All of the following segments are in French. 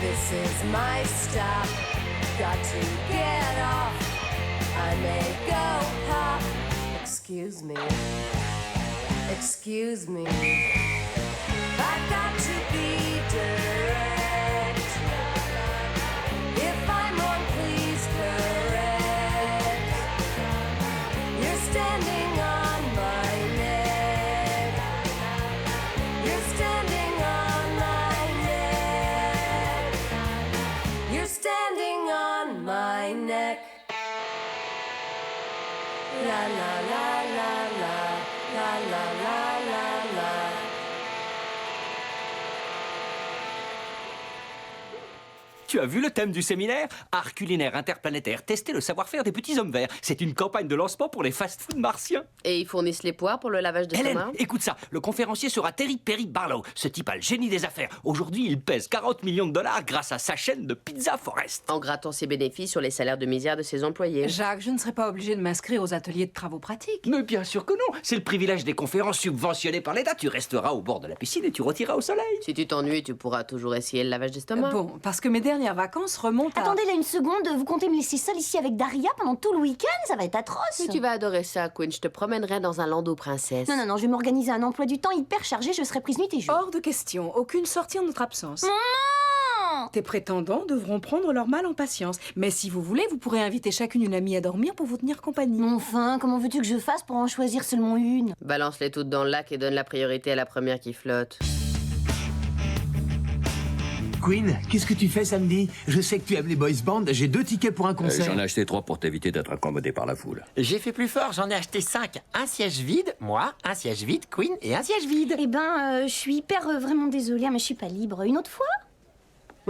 This is my stop. Got to get off. I may go pop. Excuse me. Excuse me. I've got to be direct. If I'm wrong, please correct. You're standing on my neck. You're standing on my neck. You're standing on my neck. La la la la la la la la la la. Tu as vu le thème du séminaire? Art culinaire interplanétaire, tester le savoir-faire des petits hommes verts. C'est une campagne de lancement pour les fast-food martiens. Et ils fournissent les poires pour le lavage de Hélène, stomac? écoute ça. Le conférencier sera Terry Perry Barlow. Ce type a le génie des affaires. Aujourd'hui, il pèse 40 millions de dollars grâce à sa chaîne de Pizza Forest. En grattant ses bénéfices sur les salaires de misère de ses employés. Jacques, je ne serais pas obligée de m'inscrire aux ateliers de travaux pratiques. Mais bien sûr que non. C'est le privilège des conférences subventionnées par l'État. Tu resteras au bord de la piscine et tu rôtiras au soleil. Si tu t'ennuies, tu pourras toujours essayer le lavage d'estomac. Bon, parce que mes dernières vacances remontent à... Attendez là une seconde, vous comptez me laisser seule ici avec Daria pendant tout le week-end? Ça va être atroce. Mais tu vas adorer ça, Queen. Je te promènerai dans un landau princesse. Non, non, non, je vais m'organiser un emploi du temps hyper chargé, je serai prise nuit et jour. Hors de question, aucune sortie en notre absence. Maman! Tes prétendants devront prendre leur mal en patience. Mais si vous voulez, vous pourrez inviter chacune une amie à dormir pour vous tenir compagnie. Mais enfin, comment veux-tu que je fasse pour en choisir seulement une? Balance-les toutes dans le lac et donne la priorité à la première qui flotte. Queen, qu'est-ce que tu fais samedi? Je sais que tu aimes les boys bands, j'ai 2 tickets pour un concert. J'en ai acheté 3 pour t'éviter d'être incommodé par la foule. J'ai fait plus fort, j'en ai acheté 5. Un siège vide, moi, un siège vide, Queen et un siège vide. Eh ben, je suis hyper vraiment désolée, mais je suis pas libre. Une autre fois?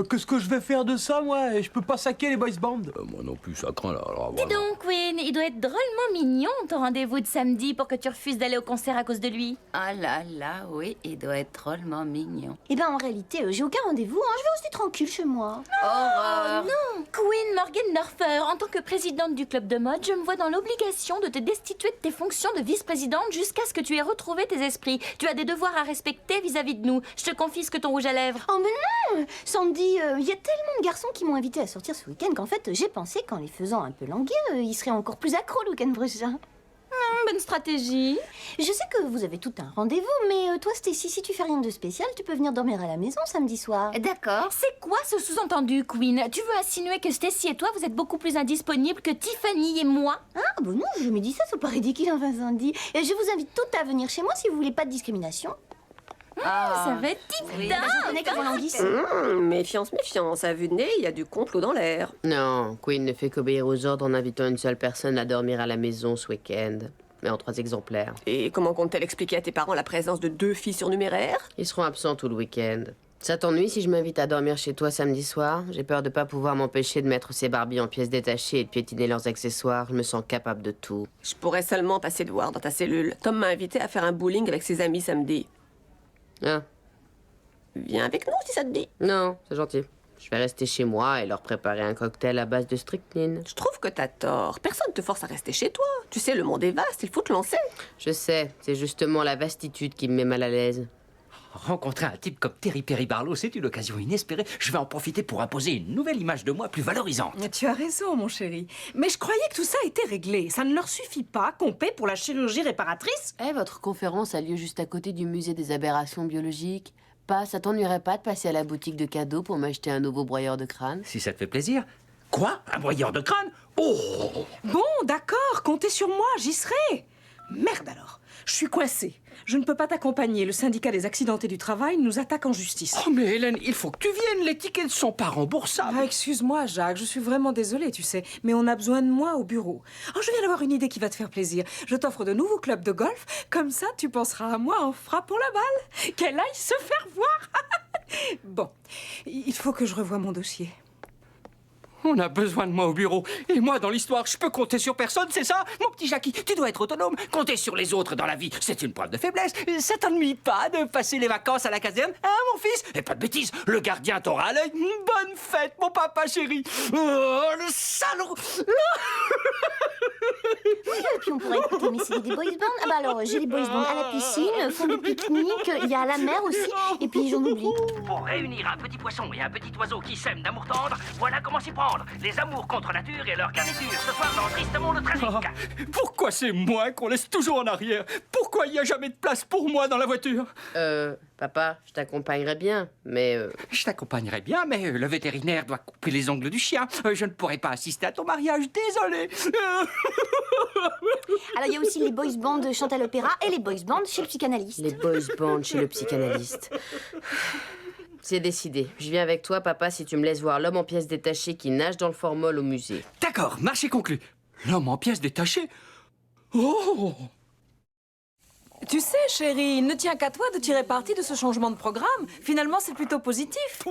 Qu'est-ce que je vais faire de ça, moi? Je peux pas saquer les boys bands. Moi non plus, ça craint là. Alors, Dis voilà. donc, Queen, il doit être drôlement mignon ton rendez-vous de samedi pour que tu refuses d'aller au concert à cause de lui. Ah là là, oui, il doit être drôlement mignon. Eh ben, en réalité, j'ai aucun rendez-vous, hein. Je vais rester tranquille chez moi. Horreur! Non, Queen Morgendorfer, en tant que présidente du club de mode, je me vois dans l'obligation de te destituer de tes fonctions de vice-présidente jusqu'à ce que tu aies retrouvé tes esprits. Tu as des devoirs à respecter vis-à-vis de nous. Je te confisque ton rouge à lèvres. Oh mais non! Sandy, il y a tellement de garçons qui m'ont invité à sortir ce week-end qu'en fait, j'ai pensé qu'en les faisant un peu languir, ils seraient encore plus accros le week-end prochain. Bonne stratégie. Je sais que vous avez tout un rendez-vous, mais toi, Stacy, si tu fais rien de spécial, tu peux venir dormir à la maison samedi soir. D'accord. C'est quoi ce sous-entendu, Queen? Tu veux insinuer que Stacy et toi, vous êtes beaucoup plus indisponibles que Tiffany et moi? Ah, bon non, je me dis ça paraît ridicule, enfin, Sandy. Et je vous invite toutes à venir chez moi si vous voulez pas de discrimination. Ça va être oui. dingue. Je connais que vos languisses. Méfiance, méfiance. À vue de nez, il y a du complot dans l'air. Non, Queen ne fait qu'obéir aux ordres en invitant une seule personne à dormir à la maison ce week-end. Mais en 3 exemplaires. Et comment compte-t-elle expliquer à tes parents la présence de 2 filles surnuméraires? Ils seront absents tout le week-end. Ça t'ennuie si je m'invite à dormir chez toi samedi soir? J'ai peur de pas pouvoir m'empêcher de mettre ces Barbies en pièces détachées et de piétiner leurs accessoires. Je me sens capable de tout. Je pourrais seulement passer le voir dans ta cellule. Tom m'a invité à faire un bowling avec ses amis samedi. Ah, Viens avec nous si ça te dit. non, c'est gentil. Je vais rester chez moi et leur préparer un cocktail à base de strychnine. Je trouve que t'as tort. Personne te force à rester chez toi. Tu sais, le monde est vaste, il faut te lancer. Je sais, c'est justement la vastitude qui me met mal à l'aise. Rencontrer un type comme Terry Perry Barlow, c'est une occasion inespérée. Je vais en profiter pour imposer une nouvelle image de moi plus valorisante. Tu as raison, mon chéri. Mais je croyais que tout ça était réglé. Ça ne leur suffit pas qu'on paie pour la chirurgie réparatrice? Eh, votre conférence a lieu juste à côté du musée des aberrations biologiques. Ça t'ennuierait pas de passer à la boutique de cadeaux pour m'acheter un nouveau broyeur de crâne? Si ça te fait plaisir. Quoi? Un broyeur de crâne? Oh! Bon, d'accord, comptez sur moi, j'y serai. Merde alors, je suis coincée. Je ne peux pas t'accompagner. Le syndicat des accidentés du travail nous attaque en justice. Oh mais Hélène, il faut que tu viennes. Les tickets ne sont pas remboursables. Ah, excuse-moi, Jacques, je suis vraiment désolée, tu sais, mais on a besoin de moi au bureau. Oh, je viens d'avoir une idée qui va te faire plaisir. Je t'offre de nouveaux clubs de golf, comme ça tu penseras à moi en frappant la balle. Qu'elle aille se faire voir. Bon, il faut que je revoie mon dossier. On a besoin de moi au bureau. Et moi, dans l'histoire, je peux compter sur personne, c'est ça? Mon petit Jackie, tu dois être autonome. Compter sur les autres dans la vie, c'est une preuve de faiblesse. Ça t'ennuie pas de passer les vacances à la caserne, hein, mon fils? Et pas de bêtises, le gardien t'aura à l'œil. Bonne fête, mon papa chéri. Oh, le salaud. Et puis on pourrait écouter mes CD des boys bands. Ah bah alors, j'ai les boys bands à la piscine, fond de pique-nique, il y a la mer aussi, et puis j'en oublie. Pour réunir un petit poisson et un petit oiseau qui s'aiment d'amour tendre, voilà comment s'y prendre. Les amours contre nature et leur garniture ce soir dans Triste Monde Tragique. Pourquoi c'est moi qu'on laisse toujours en arrière? Pourquoi il n'y a jamais de place pour moi dans la voiture? Papa, je t'accompagnerai bien, mais... Je t'accompagnerai bien, mais le vétérinaire doit couper les ongles du chien. Je ne pourrai pas assister à ton mariage, désolé. Alors il y a aussi les boys bands de Chantal Opéra et les boys bands chez le psychanalyste. Les boys bands chez le psychanalyste. C'est décidé. Je viens avec toi, papa, si tu me laisses voir l'homme en pièces détachées qui nage dans le formol au musée. D'accord, marché conclu. L'homme en pièces détachées? Oh! Tu sais, chérie, il ne tient qu'à toi de tirer parti de ce changement de programme. Finalement, c'est plutôt positif.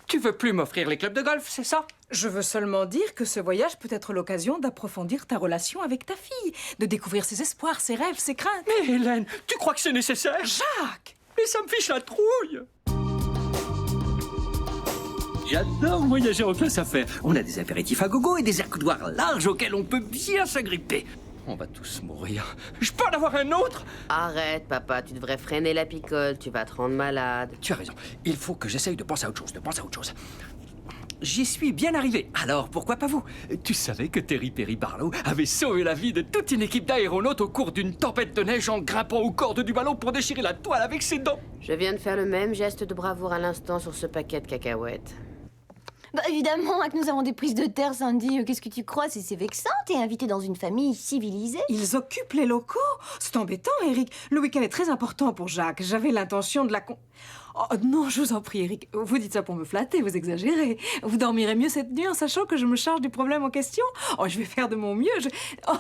Tu veux plus m'offrir les clubs de golf, c'est ça? Je veux seulement dire que ce voyage peut être l'occasion d'approfondir ta relation avec ta fille, de découvrir ses espoirs, ses rêves, ses craintes. Mais Hélène, tu crois que c'est nécessaire? Jacques! Mais ça me fiche la trouille! J'adore voyager en classe affaires. On a des apéritifs à gogo et des accoudoirs larges auxquels on peut bien s'agripper. On va tous mourir. Je peux en avoir un autre? Arrête, papa, tu devrais freiner la picole, tu vas te rendre malade. Tu as raison. Il faut que j'essaye de penser à autre chose, J'y suis bien arrivé. Alors, pourquoi pas vous? Tu savais que Terry Perry Barlow avait sauvé la vie de toute une équipe d'aéronautes au cours d'une tempête de neige en grimpant aux cordes du ballon pour déchirer la toile avec ses dents? Je viens de faire le même geste de bravoure à l'instant sur ce paquet de cacahuètes. Bah évidemment, que nous avons des prises de terre, Sandy. Qu'est-ce que tu crois? C'est vexant, t'es invité dans une famille civilisée. Ils occupent les locaux? C'est embêtant, Eric. Le week-end est très important pour Jacques. J'avais l'intention de la... Oh non, je vous en prie, Eric. Vous dites ça pour me flatter, vous exagérez. Vous dormirez mieux cette nuit en sachant que je me charge du problème en question? Oh, je vais faire de mon mieux. Oh,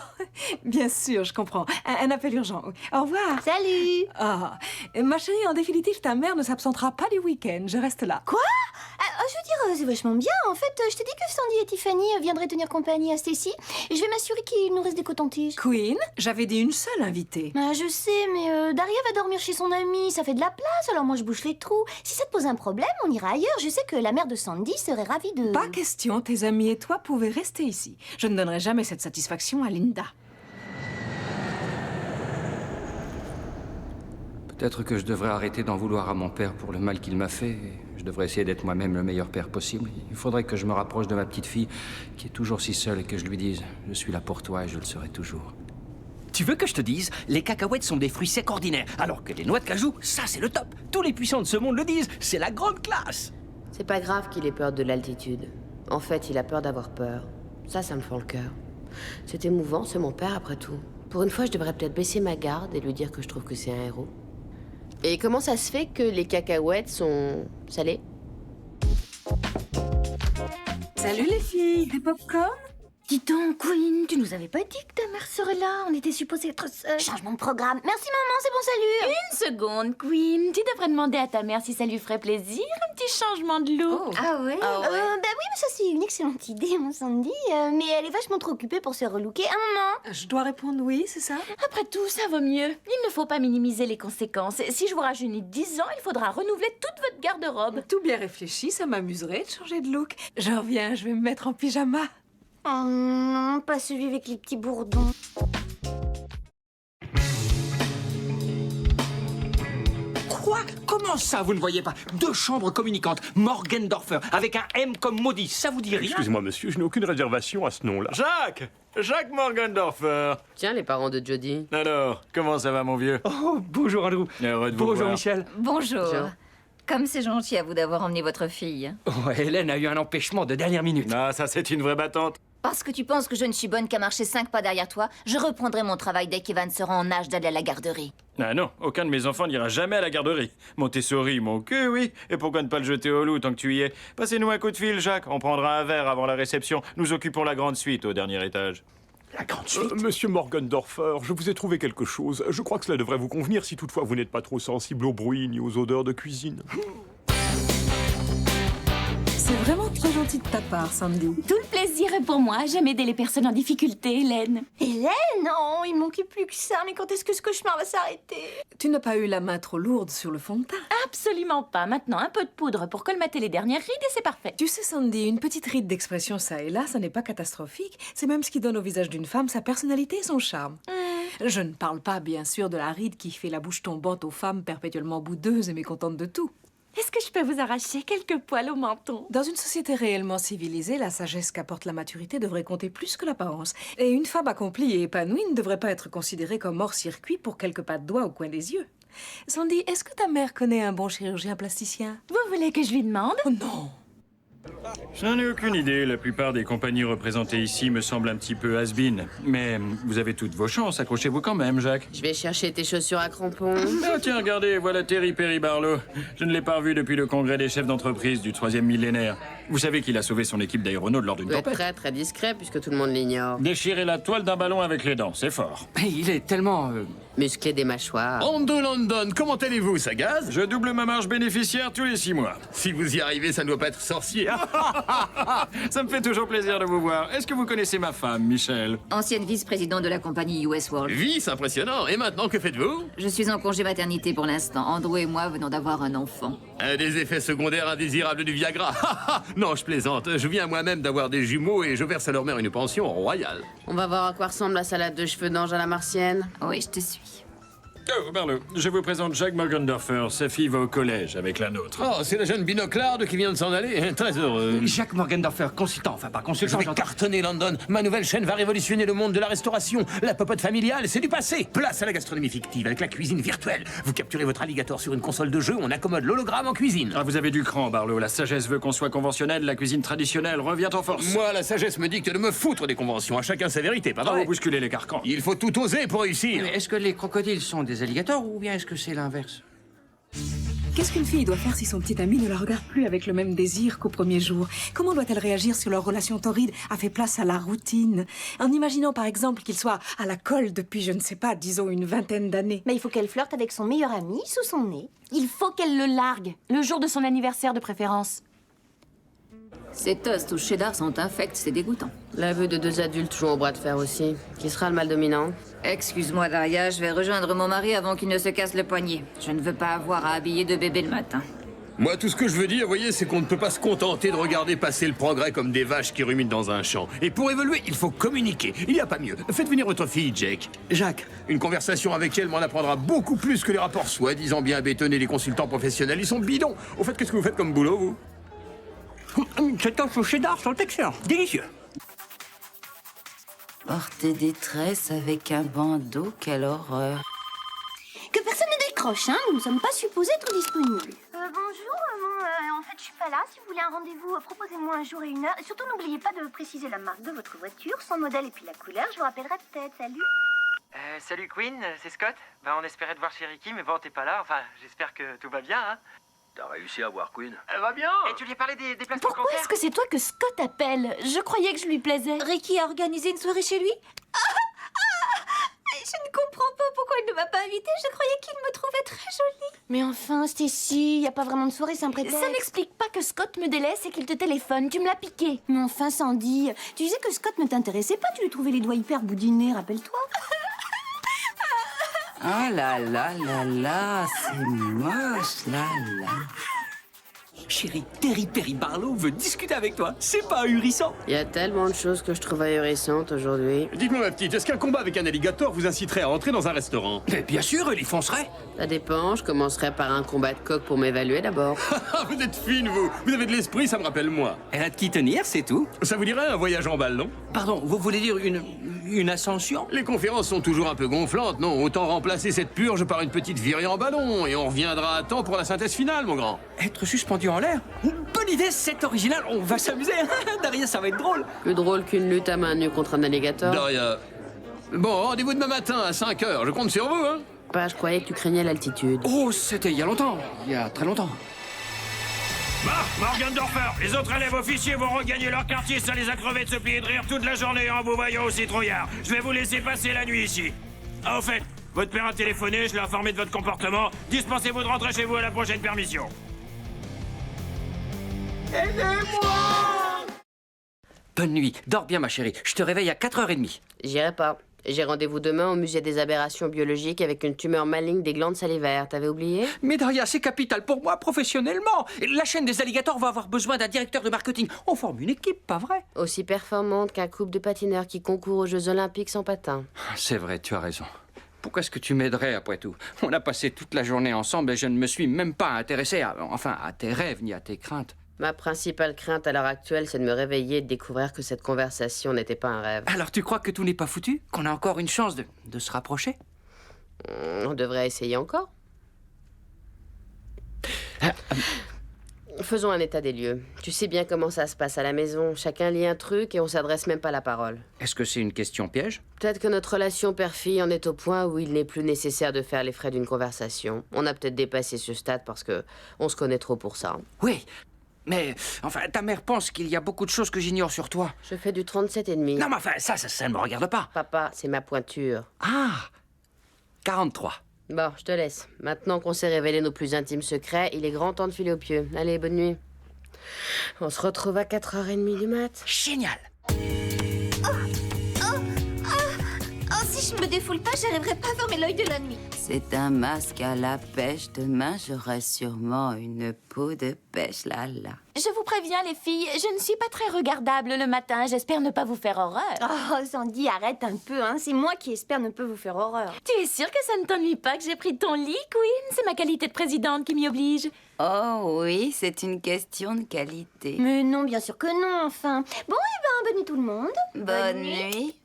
bien sûr, je comprends. Un appel urgent. Au revoir. Salut. Ah, ma chérie, en définitive, ta mère ne s'absentera pas du week-end. Je reste là. Quoi? Je veux dire, c'est vachement bien. En fait, je t'ai dit que Sandy et Tiffany viendraient tenir compagnie à Stacy. Et je vais m'assurer qu'il nous reste des cotons-tiges. Queen, j'avais dit une seule invitée. Je sais, mais Daria va dormir chez son amie. Ça fait de la place, alors moi je bouche les trous. Si ça te pose un problème, on ira ailleurs. Je sais que la mère de Sandy serait ravie de... Pas question, tes amis et toi pouvez rester ici. Je ne donnerai jamais cette satisfaction à Linda. Peut-être que je devrais arrêter d'en vouloir à mon père pour le mal qu'il m'a fait. Je devrais essayer d'être moi-même le meilleur père possible. Il faudrait que je me rapproche de ma petite fille, qui est toujours si seule, et que je lui dise « Je suis là pour toi et je le serai toujours ». Tu veux que je te dise? Les cacahuètes sont des fruits secs ordinaires, alors que les noix de cajou, ça c'est le top. Tous les puissants de ce monde le disent, c'est la grande classe. C'est pas grave qu'il ait peur de l'altitude. En fait, il a peur d'avoir peur. Ça me fend le cœur. C'est émouvant, c'est mon père après tout. Pour une fois, je devrais peut-être baisser ma garde et lui dire que je trouve que c'est un héros. Et comment ça se fait que les cacahuètes sont salées? Salut les filles, des pop-corn? Dis donc, Queen, tu nous avais pas dit que ta mère serait là? On était supposés être seuls. Changement de programme. Merci maman, c'est bon, salut. Une seconde, Queen. Tu devrais demander à ta mère si ça lui ferait plaisir, un petit changement de look. Ah ouais? Bah oui, mais ça c'est une excellente idée, mon Sandy. Mais elle est vachement trop occupée pour se relooker. Maman? Je dois répondre oui, c'est ça? Après tout, ça vaut mieux. Il ne faut pas minimiser les conséquences. Si je vous rajeunis de 10 ans, il faudra renouveler toute votre garde-robe. Tout bien réfléchi, ça m'amuserait de changer de look. Je reviens, je vais me mettre en pyjama. Oh non, pas celui avec les petits bourdons. Quoi? Comment ça, vous ne voyez pas? 2 chambres communicantes, Morgendorfer, avec un M comme maudit, ça vous dit rien? Excusez-moi, monsieur, je n'ai aucune réservation à ce nom-là. Jacques Morgendorfer. Tiens, les parents de Jody. Alors, comment ça va, mon vieux? Oh, bonjour Andrew. Heureux de vous Bonjour voir. Michel. Bonjour. Comme c'est gentil à vous d'avoir emmené votre fille. Oh, Hélène a eu un empêchement de dernière minute. Ah, ça c'est une vraie battante. Parce que tu penses que je ne suis bonne qu'à marcher 5 pas derrière toi, je reprendrai mon travail dès qu'Evan sera en âge d'aller à la garderie. Ah non, aucun de mes enfants n'ira jamais à la garderie. Montessori, mon cul, oui. Et pourquoi ne pas le jeter au loup tant que tu y es? Passez-nous un coup de fil, Jacques. On prendra un verre avant la réception. Nous occupons la grande suite au dernier étage. La grande suite? Monsieur Morgendorfer, je vous ai trouvé quelque chose. Je crois que cela devrait vous convenir si toutefois vous n'êtes pas trop sensible au bruit ni aux odeurs de cuisine. C'est vraiment très gentil de ta part, Sandy. Tout le plaisir est pour moi. J'aime aider les personnes en difficulté, Hélène. Hélène? Non, il manquait plus que ça. Mais quand est-ce que ce cauchemar va s'arrêter? Tu n'as pas eu la main trop lourde sur le fond de teint? Absolument pas. Maintenant, un peu de poudre pour colmater les dernières rides et c'est parfait. Tu sais, Sandy, une petite ride d'expression ça et là, ça n'est pas catastrophique. C'est même ce qui donne au visage d'une femme sa personnalité et son charme. Je ne parle pas, bien sûr, de la ride qui fait la bouche tombante aux femmes perpétuellement boudeuses et mécontentes de tout. Est-ce que je peux vous arracher quelques poils au menton? Dans une société réellement civilisée, la sagesse qu'apporte la maturité devrait compter plus que l'apparence. Et une femme accomplie et épanouie ne devrait pas être considérée comme hors-circuit pour quelques pas de doigts au coin des yeux. Sandy, est-ce que ta mère connaît un bon chirurgien plasticien? Vous voulez que je lui demande? Oh non! J'en ai aucune idée. La plupart des compagnies représentées ici me semblent un petit peu has-been. Mais vous avez toutes vos chances. Accrochez-vous quand même, Jacques. Je vais chercher tes chaussures à crampons. Ah tiens, regardez, voilà Terry Perry Barlow. Je ne l'ai pas revu depuis le congrès des chefs d'entreprise du 3e millénaire. Vous savez qu'il a sauvé son équipe d'aéronautes lors d'une Il doit être tempête. très très discret puisque tout le monde l'ignore. Déchirer la toile d'un ballon avec les dents, c'est fort. Il est tellement... Musclé des mâchoires. Andrew London, comment allez-vous, ça gaze? Je double ma marge bénéficiaire tous les 6 mois. Si vous y arrivez, ça ne doit pas être sorcier. Ça me fait toujours plaisir de vous voir. Est-ce que vous connaissez ma femme, Michel? Ancienne vice-présidente de la compagnie US World. Vice, impressionnant. Et maintenant, que faites-vous? Je suis en congé maternité pour l'instant. Andrew et moi venons d'avoir un enfant. Des effets secondaires indésirables du Viagra. Non, je plaisante. Je viens moi-même d'avoir des jumeaux et je verse à leur mère une pension royale. On va voir à quoi ressemble la salade de cheveux d'ange à la martienne. Oui, je te suis. Oh, Barlow, je vous présente Jacques Morgendorfer. Sa fille va au collège avec la nôtre. Oh, c'est la jeune binoclarde qui vient de s'en aller. Très heureux. Jacques Morgendorfer, consultant, enfin pas Je consultant. vais cartonner London. Ma nouvelle chaîne va révolutionner le monde de la restauration. La popote familiale, c'est du passé. Place à la gastronomie fictive avec la cuisine virtuelle. Vous capturez votre alligator sur une console de jeu, on accommode l'hologramme en cuisine. Ah, vous avez du cran, Barlow. La sagesse veut qu'on soit conventionnel, la cuisine traditionnelle revient en force. Moi, la sagesse me dicte de me foutre des conventions. À chacun sa vérité, pas Ah, vrai? vous bousculez les carcans. Il faut tout oser pour réussir. Mais est-ce que les crocodiles sont des alligators ou bien est-ce que c'est l'inverse? Qu'est-ce qu'une fille doit faire si son petit ami ne la regarde plus avec le même désir qu'au premier jour? Comment doit-elle réagir si leur relation torride a fait place à la routine? En imaginant par exemple qu'il soit à la colle depuis, je ne sais pas, disons une vingtaine d'années. Mais il faut qu'elle flirte avec son meilleur ami sous son nez. Il faut qu'elle le largue, le jour de son anniversaire de préférence. Ces toasts au cheddar sont infects, c'est dégoûtant. La vue de deux adultes jouant au bras de fer aussi. Qui sera le mal dominant? Excuse-moi, Daria, je vais rejoindre mon mari avant qu'il ne se casse le poignet. Je ne veux pas avoir à habiller deux bébés le matin. Moi, tout ce que je veux dire, voyez, c'est qu'on ne peut pas se contenter de regarder passer le progrès comme des vaches qui ruminent dans un champ. Et pour évoluer, il faut communiquer. Il n'y a pas mieux. Faites venir votre fille, Jake. Jacques. Une conversation avec elle m'en apprendra beaucoup plus que les rapports soi-disant bien bétonnés des consultants professionnels. Ils sont bidons. Au fait, qu'est-ce que vous faites comme boulot, vous? Ces toasts au cheddar sont excellents, délicieux. Porter des tresses avec un bandeau, quelle horreur. Que personne ne décroche, hein. Nous ne sommes pas supposés être disponibles. Bonjour, en fait, je suis pas là. Si vous voulez un rendez-vous, proposez-moi un jour et une heure. Et surtout, n'oubliez pas de préciser la marque de votre voiture, son modèle et puis la couleur. Je vous rappellerai peut-être. Salut. Salut Queen, c'est Scott. On espérait te voir chez Ricky, mais bon, t'es pas là. Enfin, j'espère que tout va bien, hein. T'as réussi à voir Queen? Elle va bien. Et tu lui as parlé des places de Pourquoi concert? est-ce que c'est toi que Scott appelle? Je croyais que je lui plaisais. Ricky a organisé une soirée chez lui. Je ne comprends pas pourquoi il ne m'a pas invitée. Je croyais qu'il me trouvait très jolie. Mais enfin, Stacy, il n'y a pas vraiment de soirée, c'est un prétexte. Ça n'explique pas que Scott me délaisse et qu'il te téléphone. Tu me l'as piqué. Mais enfin, Sandy, tu disais que Scott ne t'intéressait pas. Tu lui trouvais les doigts hyper boudinés, rappelle-toi. Oh là là là là, c'est moche, là là. Chérie, Terry Perry Barlow veut discuter avec toi. C'est pas ahurissant? Il y a tellement de choses que je trouve ahurissantes aujourd'hui. Dites-moi, ma petite, est-ce qu'un combat avec un alligator vous inciterait à entrer dans un restaurant? Mais bien sûr, il y foncerait. Ça dépend, je commencerai par un combat de coq pour m'évaluer d'abord. Vous êtes fine, vous. Vous avez de l'esprit, ça me rappelle moi. Elle a de qui tenir, c'est tout. Ça vous dirait un voyage en ballon? Pardon, vous voulez dire une ascension? Les conférences sont toujours un peu gonflantes, non? Autant remplacer cette purge par une petite virée en ballon, et on reviendra à temps pour la synthèse finale, mon grand. Être suspendu en l'air? Bonne idée, c'est original. On va s'amuser. Daria, ça va être drôle. Plus drôle qu'une lutte à main nue contre un alligator. Daria. Bon, rendez-vous demain matin à 5h. Je compte sur vous, hein? Pas, je croyais que tu craignais l'altitude. Oh, c'était il y a longtemps. Il y a très longtemps. Morgendorfer, les autres élèves officiers vont regagner leur quartier, ça les a crevés de se plier de rire toute la journée en vous voyant au citrouillard. Je vais vous laisser passer la nuit ici. Ah, au fait, votre père a téléphoné, je l'ai informé de votre comportement. Dispensez-vous de rentrer chez vous à la prochaine permission. Aidez-moi! Bonne nuit. Dors bien, ma chérie. Je te réveille à 4h30. J'irai pas. J'ai rendez-vous demain au musée des aberrations biologiques avec une tumeur maligne des glandes salivaires. T'avais oublié? Mais Daria, c'est capital pour moi professionnellement. La chaîne des alligators va avoir besoin d'un directeur de marketing. On forme une équipe, pas vrai? Aussi performante qu'un couple de patineurs qui concourent aux Jeux Olympiques sans patins. C'est vrai, tu as raison. Pourquoi est-ce que tu m'aiderais après tout? On a passé toute la journée ensemble et je ne me suis même pas intéressé à tes rêves ni à tes craintes. Ma principale crainte à l'heure actuelle, c'est de me réveiller et de découvrir que cette conversation n'était pas un rêve. Alors tu crois que tout n'est pas foutu? Qu'on a encore une chance de se rapprocher? On devrait essayer encore. Faisons un état des lieux. Tu sais bien comment ça se passe à la maison. Chacun lit un truc et on s'adresse même pas la parole. Est-ce que c'est une question piège? Peut-être que notre relation père-fille en est au point où il n'est plus nécessaire de faire les frais d'une conversation. On a peut-être dépassé ce stade parce que on se connaît trop pour ça. Oui, mais enfin, ta mère pense qu'il y a beaucoup de choses que j'ignore sur toi. Je fais du 37,5. Non, mais enfin, ça ne me regarde pas. Papa, c'est ma pointure. Ah, 43. Bon, je te laisse. Maintenant qu'on s'est révélé nos plus intimes secrets, il est grand temps de filer au pieu. Allez, bonne nuit. On se retrouve à 4h30 du mat. Génial. Oh, si je me défoule pas, j'arriverai pas à fermer l'œil de la nuit. C'est un masque à la pêche. Demain, j'aurai sûrement une peau de pêche, là. Je vous préviens, les filles, je ne suis pas très regardable le matin. J'espère ne pas vous faire horreur. Oh, Sandy, arrête un peu, hein. C'est moi qui espère ne pas vous faire horreur. Tu es sûre que ça ne t'ennuie pas que j'ai pris ton lit, Queen? C'est ma qualité de présidente qui m'y oblige. Oh oui, c'est une question de qualité. Mais non, bien sûr que non, enfin. Bon, bonne nuit tout le monde. Bonne nuit.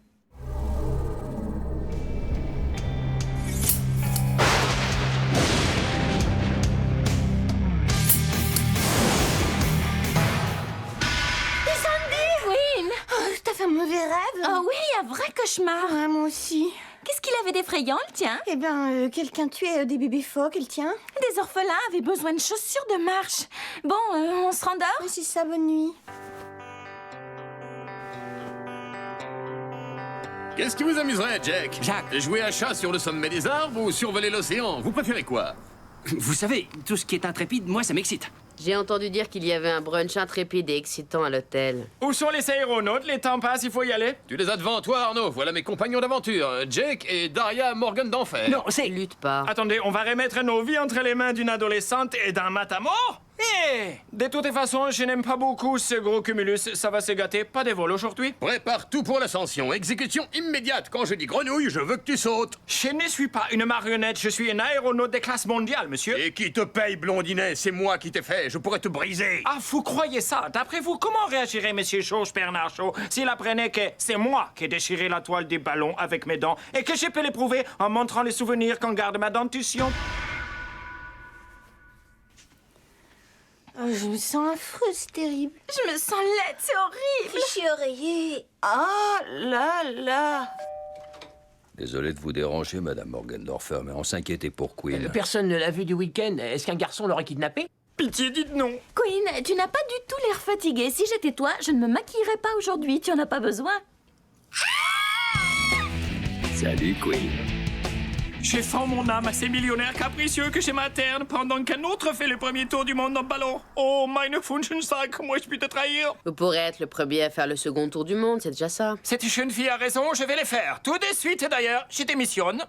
T'as fait un mauvais rêve? Oh oui, un vrai cauchemar. Ah, moi aussi. Qu'est-ce qu'il avait d'effrayant, le tien? Eh bien, quelqu'un tuait des bébés phoques, le tien. Des orphelins avaient besoin de chaussures de marche. Bon, on se rendort? Oui, c'est ça, bonne nuit. Qu'est-ce qui vous amuserait, Jack? Jacques. Jouer à chat sur le sommet des arbres ou survoler l'océan? Vous préférez quoi? Vous savez, tout ce qui est intrépide, moi, ça m'excite. J'ai entendu dire qu'il y avait un brunch intrépide et excitant à l'hôtel. Où sont les aéronautes? Les temps passent, il faut y aller. Tu les as devant toi, Arnaud. Voilà mes compagnons d'aventure, Jake et Daria Morgan d'Enfer. Non, c'est... Lutte pas. Attendez, on va remettre nos vies entre les mains d'une adolescente et d'un matamor? De toutes les façons, je n'aime pas beaucoup ce gros cumulus. Ça va se gâter. Pas de vol aujourd'hui. Prépare tout pour l'ascension. Exécution immédiate. Quand je dis grenouille, je veux que tu sautes. Je ne suis pas une marionnette. Je suis un aéronaute de classe mondiale, monsieur. Et qui te paye, blondinet? C'est moi qui t'ai fait. Je pourrais te briser. Ah, vous croyez ça? D'après vous, comment réagirait Monsieur Georges Bernard Shaw s'il apprenait que c'est moi qui ai déchiré la toile des ballons avec mes dents et que je peux l'éprouver en montrant les souvenirs qu'en garde ma dentition? Oh, je me sens affreuse, c'est terrible. Je me sens laide, c'est horrible. Fichu oreiller. Oh là. Désolé de vous déranger, Madame Morgendorfer, mais on s'inquiétait pour Queen. Personne ne l'a vu du week-end. Est-ce qu'un garçon l'aurait kidnappé? Pitié, dites non. Queen, tu n'as pas du tout l'air fatiguée. Si j'étais toi, je ne me maquillerais pas aujourd'hui. Tu en as pas besoin. Salut, Queen. Je sens mon âme à ces millionnaires capricieux que je materne pendant qu'un autre fait le premier tour du monde en ballon. Oh, meine Funschensack, comment je puis te trahir? Vous pourrez être le premier à faire le second tour du monde, c'est déjà ça. Cette jeune fille a raison, je vais les faire. Tout de suite, d'ailleurs, je démissionne.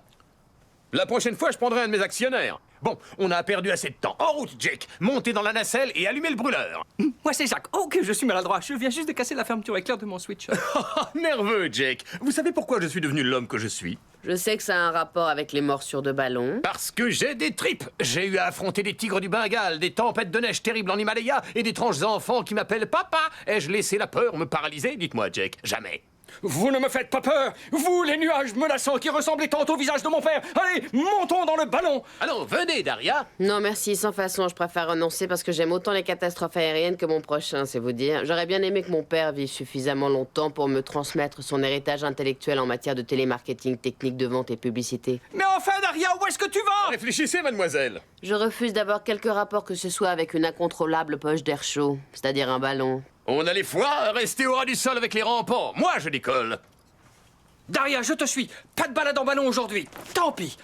La prochaine fois, je prendrai un de mes actionnaires. Bon, on a perdu assez de temps. En route, Jake. Montez dans la nacelle et allumez le brûleur. Moi, c'est Jacques. Oh, que je suis maladroit. Je viens juste de casser la fermeture éclair de mon Switch. Nerveux, Jake. Vous savez pourquoi je suis devenu l'homme que je suis? Je sais que ça a un rapport avec les morsures de ballon. Parce que j'ai des tripes. J'ai eu à affronter des tigres du Bengale, des tempêtes de neige terribles en Himalaya et d'étranges enfants qui m'appellent papa. Ai-je laissé la peur me paralyser? Dites-moi, Jake. Jamais. Vous ne me faites pas peur. Vous, les nuages menaçants qui ressemblaient tant au visage de mon père. Allez, montons dans le ballon. Allons, venez, Daria. Non, merci, sans façon. Je préfère renoncer parce que j'aime autant les catastrophes aériennes que mon prochain, c'est vous dire. J'aurais bien aimé que mon père vive suffisamment longtemps pour me transmettre son héritage intellectuel en matière de télémarketing, technique de vente et publicité. Mais enfin, Daria, où est-ce que tu vas? Réfléchissez, mademoiselle. Je refuse d'avoir quelque rapport que ce soit avec une incontrôlable poche d'air chaud, c'est-à-dire un ballon. On a les foies, restez au ras du sol avec les rampants. Moi, je décolle. Daria, je te suis. Pas de balade en ballon aujourd'hui. Tant pis.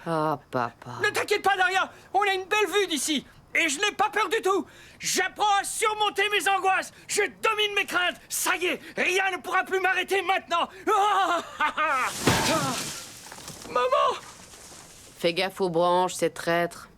Ah, papa. Ne t'inquiète pas, Daria. On a une belle vue d'ici. Et je n'ai pas peur du tout. J'apprends à surmonter mes angoisses. Je domine mes craintes. Ça y est, rien ne pourra plus m'arrêter maintenant. Maman! Fais gaffe aux branches, c'est traître.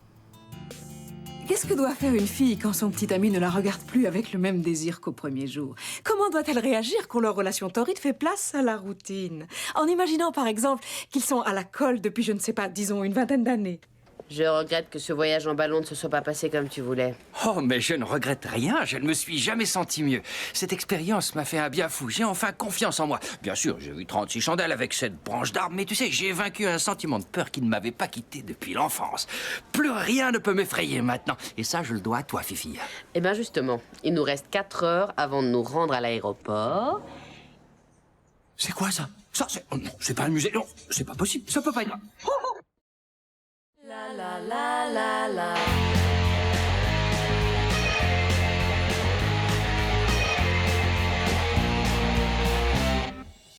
Qu'est-ce que doit faire une fille quand son petit ami ne la regarde plus avec le même désir qu'au premier jour? Comment doit-elle réagir quand leur relation torride fait place à la routine? En imaginant par exemple qu'ils sont à la colle depuis, je ne sais pas, disons une vingtaine d'années. Je regrette que ce voyage en ballon ne se soit pas passé comme tu voulais. Oh, mais je ne regrette rien, je ne me suis jamais senti mieux. Cette expérience m'a fait un bien fou, j'ai enfin confiance en moi. Bien sûr, j'ai vu 36 chandelles avec cette branche d'arbre, mais tu sais, j'ai vaincu un sentiment de peur qui ne m'avait pas quitté depuis l'enfance. Plus rien ne peut m'effrayer maintenant, et ça, je le dois à toi, Fifi. Eh bien justement, il nous reste 4 heures avant de nous rendre à l'aéroport. C'est quoi ça? Ça, c'est... oh, non, c'est pas un musée, non, c'est pas possible, ça peut pas être... Oh, oh. La la la la la